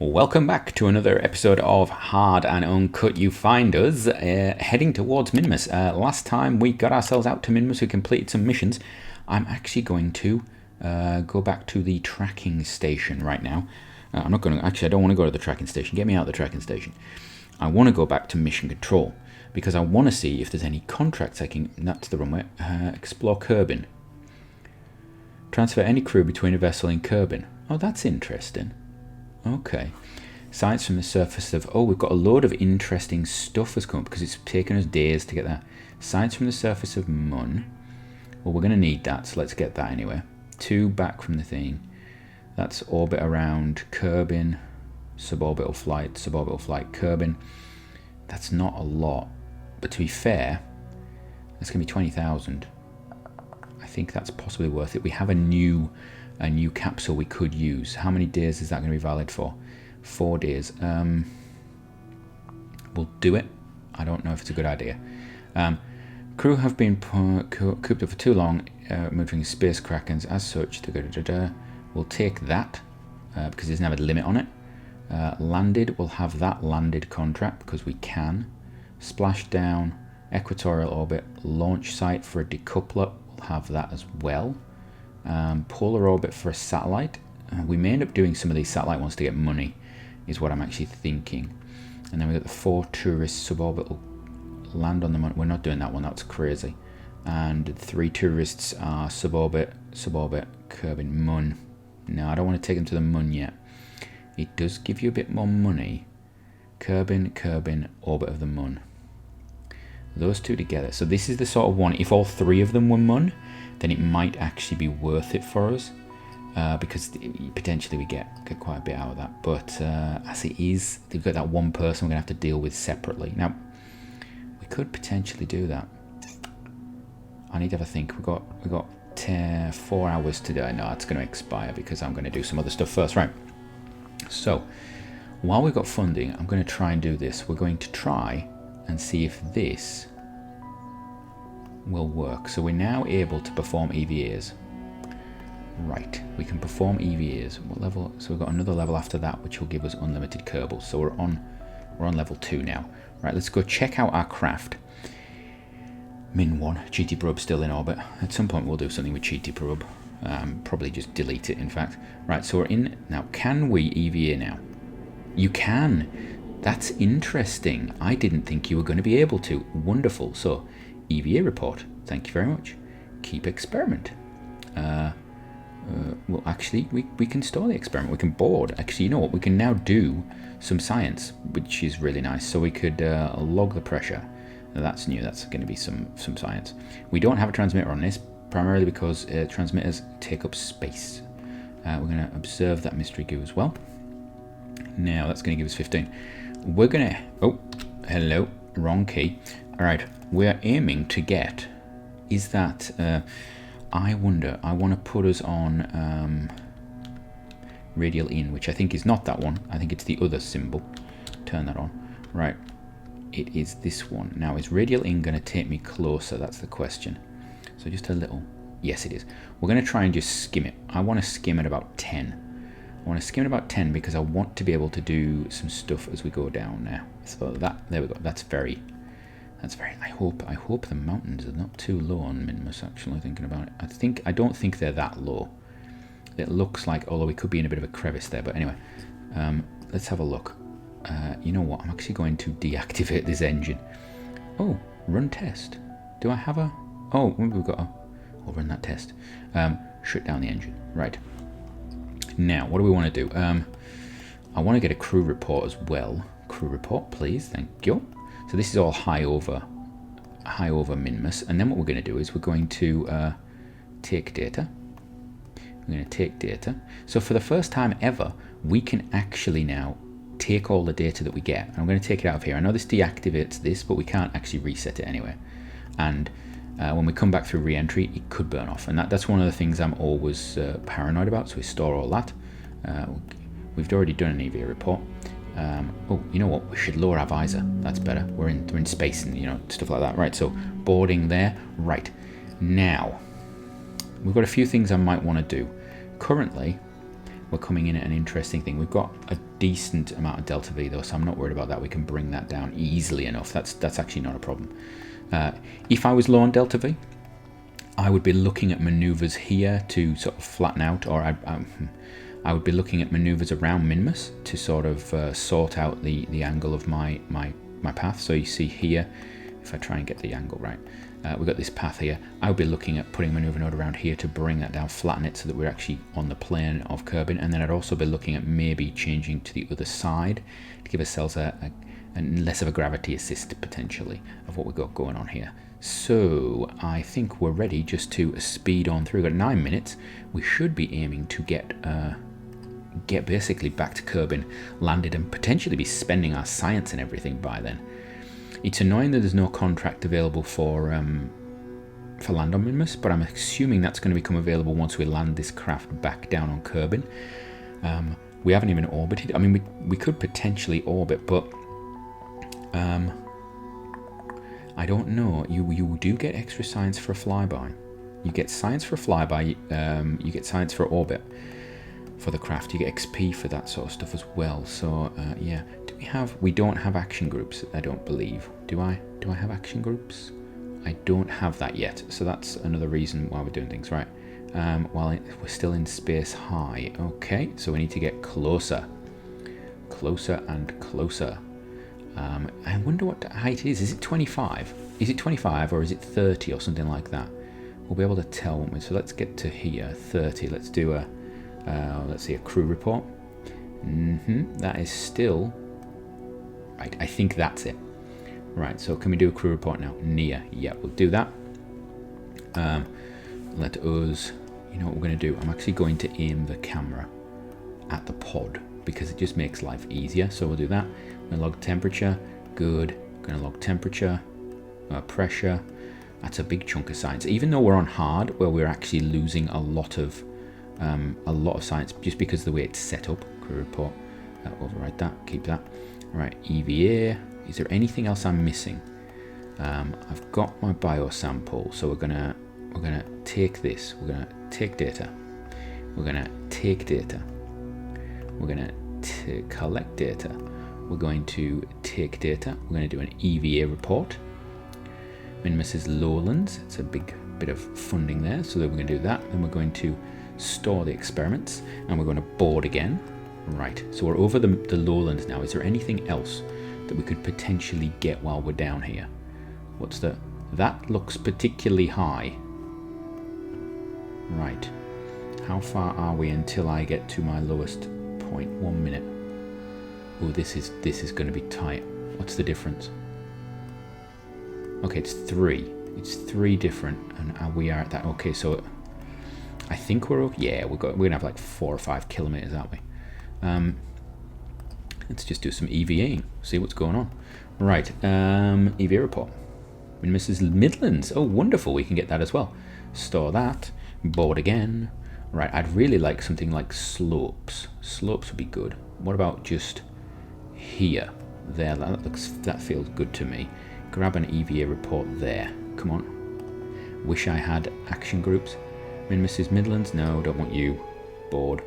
Welcome back to another episode of Hard and Uncut. You find us heading towards Minmus. Last time we got ourselves out to Minmus, we completed some missions. I'm actually going to go back to the tracking station right now. I'm not going to, actually I don't want to go to the tracking station. Get me out of the tracking station. I want to go back to mission control because I want to see if there's any contracts I can, that's the runway, explore Kerbin. Transfer any crew between a vessel in Kerbin. Oh, that's interesting. Okay, science from the surface of, oh, we've got a load of interesting stuff has come up because it's taken us days to get that. Science from the surface of Mun. Well, we're going to need that, so let's get that anyway. 2 back from the thing. That's orbit around Kerbin, suborbital flight, Kerbin. That's not a lot, but to be fair, that's going to be 20,000. I think that's possibly worth it. We have a new capsule we could use. How many days is that going to be valid for? 4 days. We'll do it. I don't know if it's a good idea. Crew have been cooped up for too long, moving space krakens as such. We'll take that because there's never a limit on it. Landed, we'll have that landed contract because we can. Splash down, equatorial orbit, launch site for a decoupler, we'll have that as well. Polar orbit for a satellite. We may end up doing some of these satellite ones to get money, is what I'm actually thinking. And then we got the 4 tourist suborbital land on the moon. We're not doing that one, that's crazy. And 3 tourists are suborbit, Kerbin, Mun. No, I don't want to take them to the Mun yet. It does give you a bit more money. Kerbin, orbit of the Mun. Those two together. So this is the sort of one, if all 3 of them were Mun, then it might actually be worth it for us because potentially we get quite a bit out of that. But as it is, we've got that one person we're going to have to deal with separately. Now, we could potentially do that. I need to have a think. We've got 4 hours to do it. No, it's going to expire because I'm going to do some other stuff first. Right. So, while we've got funding, I'm going to try and do this. We're going to try and see if this will work. So we're now able to perform EVAs. Right, we can perform EVAs. What level? So we've got another level after that, which will give us unlimited Kerbals. So we're on level 2 now. Right, let's go check out our craft. Min 1, GT probe still in orbit. At some point we'll do something with GT probe. Probably just delete it, in fact. Right, so we're in now. Can we EVA now? You can. That's interesting. I didn't think you were going to be able to. Wonderful. So EVA report. Thank you very much. Keep experiment. Well, actually, we can store the experiment. We can board. Actually, you know what? We can now do some science, which is really nice. So we could log the pressure. That's new. That's going to be some science. We don't have a transmitter on this, primarily because transmitters take up space. We're going to observe that mystery goo as well. Now, that's going to give us 15. We're going to... Oh, hello. Wrong key. All right. We're aiming to get... Is that... I wonder... I want to put us on radial in, which I think is not that one. I think it's the other symbol. Turn that on. Right. It is this one. Now, is radial in going to take me closer? That's the question. So just a little... Yes, it is. We're going to try and just skim it. I want to skim at about 10. I want to skim at about 10 because I want to be able to do some stuff as we go down now. So that, there we go. That's very, I hope the mountains are not too low on Minmus, actually, thinking about it. I don't think they're that low. It looks like, although we could be in a bit of a crevice there, but anyway, let's have a look. You know what? I'm actually going to deactivate this engine. Oh, run test. Do I have a, oh, we've got a, I'll run that test. Shut down the engine. Right. Now, what do we want to do? I want to get a crew report as well. Crew report, please. Thank you. So this is all high over Minmus. And then what we're going to do is we're going to take data. We're going to take data. So for the first time ever, we can actually now take all the data that we get. And I'm going to take it out of here. I know this deactivates this, but we can't actually reset it anyway. And when we come back through re-entry, it could burn off. And that's one of the things I'm always paranoid about. So we store all that. We've already done an EVA report. Oh, you know what? We should lower our visor. That's better. We're in space and, you know, stuff like that. Right, so boarding there. Right. Now, we've got a few things I might want to do. Currently, we're coming in at an interesting thing. We've got a decent amount of delta V though, so I'm not worried about that. We can bring that down easily enough. That's actually not a problem. If I was low on delta V, I would be looking at maneuvers here to sort of flatten out, or I would be looking at maneuvers around Minmus to sort of sort out the angle of my path. So you see here, if I try and get the angle right, we've got this path here. I would be looking at putting a maneuver node around here to bring that down, flatten it so that we're actually on the plane of Kerbin, and then I'd also be looking at maybe changing to the other side to give ourselves a less of a gravity assist potentially of what we've got going on here. So I think we're ready just to speed on through. We've got 9 minutes. We should be aiming to get basically back to Kerbin, landed, and potentially be spending our science and everything by then. It's annoying that there's no contract available for land on Minmus, but I'm assuming that's going to become available once we land this craft back down on Kerbin. We haven't even orbited. I mean, we could potentially orbit, but I don't know. You do get extra science for a flyby. You get science for a flyby. You get science for orbit for the craft. You get XP for that sort of stuff as well. So yeah, we don't have action groups, I don't believe. Do I have action groups? I don't have that yet, so that's another reason why we're doing things right. While we're still in space high. Okay, so we need to get closer and closer. I wonder what the height is. Is it 25? Is it 25 or is it 30 or something like that? We'll be able to tell, won't we? So let's get to here, 30. Let's do a let's see, a crew report. That is still right. I think that's it. Right, so can we do a crew report now? Near. Yeah, we'll do that. Let us, you know what we're going to do? I'm actually going to aim the camera at the pod because it just makes life easier. So we'll do that. We're going to log temperature. Good. Going to log temperature. Pressure. That's a big chunk of science. Even though we're on hard, where we're actually losing a lot of science just because of the way it's set up. Crew report. Override that. Keep that. All right. EVA. Is there anything else I'm missing? I've got my biosample, so we're gonna take this. We're gonna take data. We're gonna take data. We're gonna collect data. We're going to take data. We're going to do an EVA report. Minmus's lowlands. It's a big bit of funding there, so that we're going to do that. Then we're going to store the experiments, and we're going to board again. Right. So we're over the lowlands now. Is there anything else that we could potentially get while we're down here? That looks particularly high. Right. How far are we until I get to my lowest point? 1 minute. Oh, this is going to be tight. What's the difference? Okay, it's 3. It's 3 different, and we are at that. Okay, so I think we're okay. Yeah, we're gonna have like 4 or 5 kilometers, aren't we? Let's just do some EVAing, see what's going on. Right, EVA report. Minmus's Midlands. Oh, wonderful, we can get that as well. Store that, board again. Right, I'd really like something like slopes. Slopes would be good. What about just here? There, that feels good to me. Grab an EVA report there. Come on. Wish I had action groups. Minmus's Midlands. No, don't want you. Board.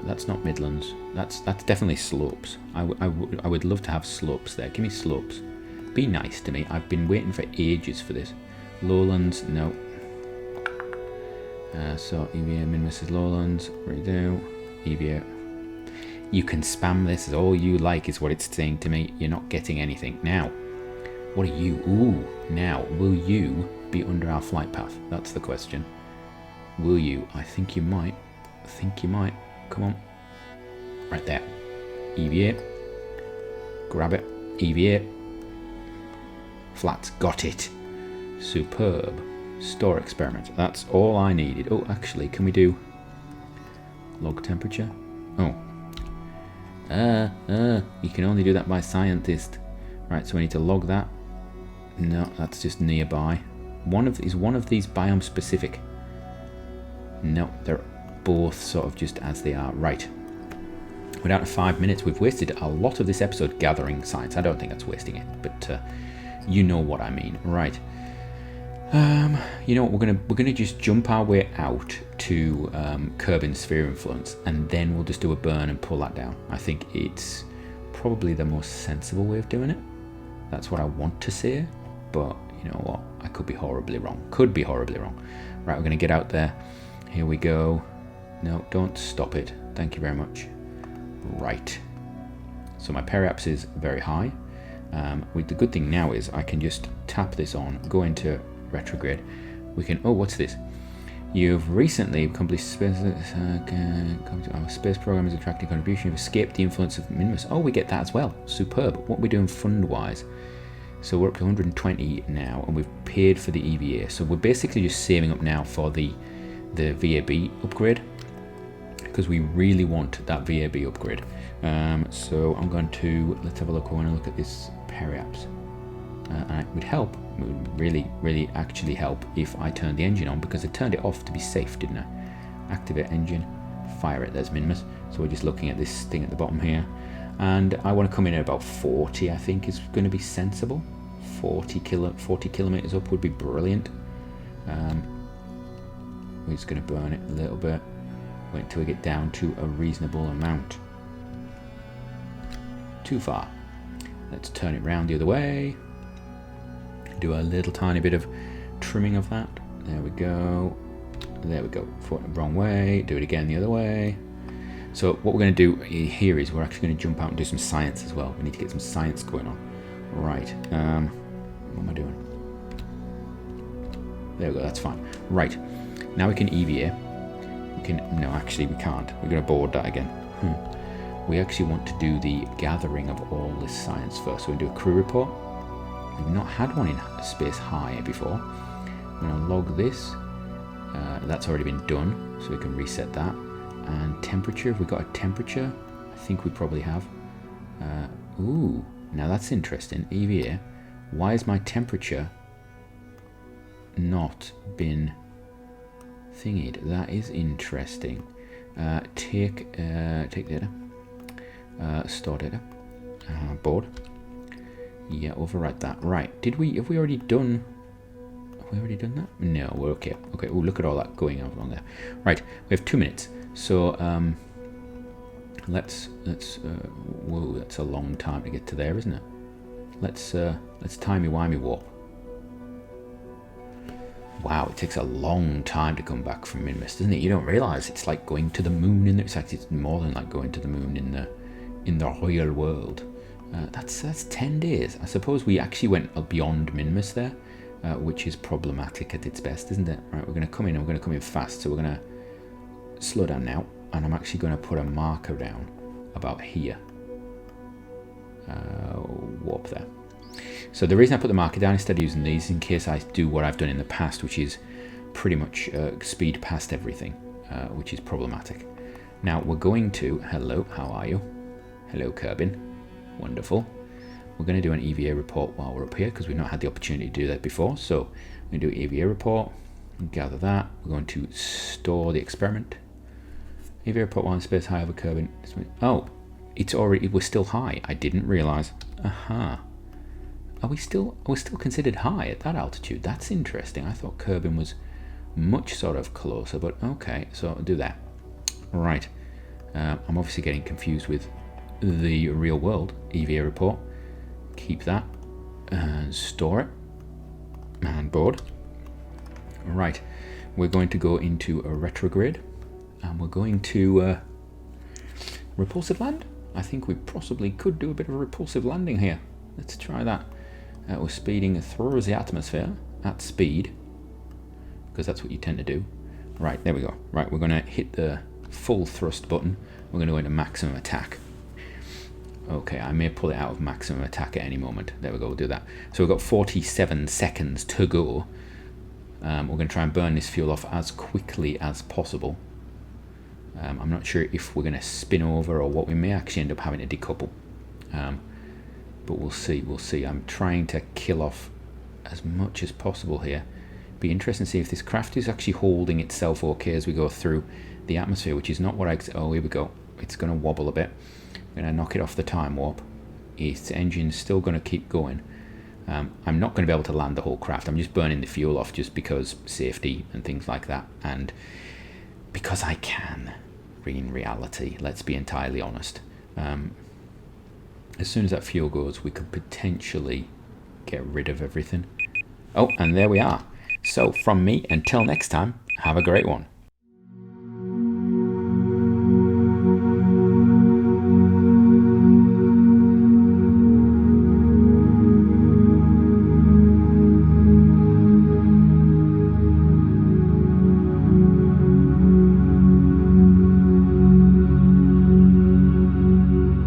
That's not Midlands. That's definitely slopes. I would love to have slopes there. Give me slopes. Be nice to me. I've been waiting for ages for this. Lowlands, no. So EVA, Minmus's Lowlands. Redo. EVA. You can spam this as all you like is what it's saying to me. You're not getting anything. Now, what are you? Ooh, now, will you be under our flight path? That's the question. Will you? I think you might. I think you might. Come on. Right there. EVA. Grab it. EVA. Flats. Got it. Superb. Store experiment. That's all I needed. Oh, actually, can we do log temperature? Oh. You can only do that by scientist. Right, so we need to log that. No, that's just nearby. Is one of these biome specific? No, they're both sort of just as they are. Right. We're down to 5 minutes. We've wasted a lot of this episode gathering science. I don't think that's wasting it, but you know what I mean. Right. You know what? We're gonna just jump our way out to Kerbin's sphere influence, and then we'll just do a burn and pull that down. I think it's probably the most sensible way of doing it. That's what I want to say, but you know what? I could be horribly wrong. Could be horribly wrong. Right, we're gonna get out there. Here we go. No, don't stop it. Thank you very much. Right. So my periaps is very high. The good thing now is I can just tap this on, go into retrograde. We can, oh, what's this? You've recently accomplished space program is attracting contribution. You've escaped the influence of Minmus. Oh, we get that as well. Superb. What are we doing fund-wise? So we're up to 120 now, and we've paid for the EVA. So we're basically just saving up now for the VAB upgrade, because we really want that VAB upgrade. So I'm going to, let's have a look. I want to look at this periaps. And it would help, it would really actually help if I turned the engine on, because I turned it off to be safe, didn't I? Activate engine, fire it, there's Minmus. So we're just looking at this thing at the bottom here. And I want to come in at about 40, I think is going to be sensible. 40 kilometers up would be brilliant. We're just going to burn it a little bit. Wait until we get down to a reasonable amount. Too far. Let's turn it round the other way. Do a little tiny bit of trimming of that. There we go. There we go. Wrong way. Do it again the other way. So what we're going to do here is we're actually going to jump out and do some science as well. We need to get some science going on. Right. What am I doing? There we go. That's fine. Right. Now we can EVA. No, actually we can't. We're going to board that again. We actually want to do the gathering of all this science first. So we do a crew report. We've not had one in space high before. I'm going to log this. That's already been done, so we can reset that. And temperature, have we got a temperature? I think we probably have. Ooh, now that's interesting. EVA, why is my temperature not been thingied? That is interesting. Take data. Store data. Board. Yeah, overwrite that. Right. Have we already done that? No, we're okay. Okay, oh, look at all that going on along there. Right, we have 2 minutes. So let's whoa, that's a long time to get to there, isn't it? Let's timey-wimey warp. Wow, it takes a long time to come back from Minmus, doesn't it? You don't realise it's like going to the moon in the, it's more than like going to the moon in the real world. That's 10 days. I suppose we actually went beyond Minmus there, which is problematic at its best, isn't it? Right, we're going to come in, and we're going to come in fast, so we're going to slow down now, and I'm actually going to put a marker down about here. Warp there. So the reason I put the marker down instead of using these, in case I do what I've done in the past, which is pretty much speed past everything, which is problematic. Now we're going to, hello, how are you? Hello, Kerbin. Wonderful. We're going to do an EVA report while we're up here, because we've not had the opportunity to do that before. So we're going to do an EVA report, gather that. We're going to store the experiment. EVA report while in space high over Kerbin. Oh, we're still high. I didn't realize. Aha. Are we still considered high at that altitude? That's interesting. I thought Kerbin was much sort of closer, but okay, so I'll do that. Right. I'm obviously getting confused with the real world EVA report. Keep that and store it and board. Right, we're going to go into a retrograde, and we're going to repulsive land. I think we possibly could do a bit of a repulsive landing here. Let's try that. We're speeding through the atmosphere at speed, because that's what you tend to do. Right, there we go. Right, we're going to hit the full thrust button. We're going to go into maximum attack. Okay, I may pull it out of maximum attack at any moment. There we go, we'll do that. So we've got 47 seconds to go. We're going to try and burn this fuel off as quickly as possible. I'm not sure if we're going to spin over or what. We may actually end up having to decouple. But we'll see, I'm trying to kill off as much as possible here. Be interesting to see if this craft is actually holding itself okay as we go through the atmosphere, which is not what oh, here we go. It's going to wobble a bit. I'm going to knock it off the time warp. Its engine's still going to keep going. I'm not going to be able to land the whole craft. I'm just burning the fuel off just because safety and things like that, and because I can. In reality, let's be entirely honest. As soon as that fuel goes, we could potentially get rid of everything. Oh, and there we are. So from me, until next time, have a great one.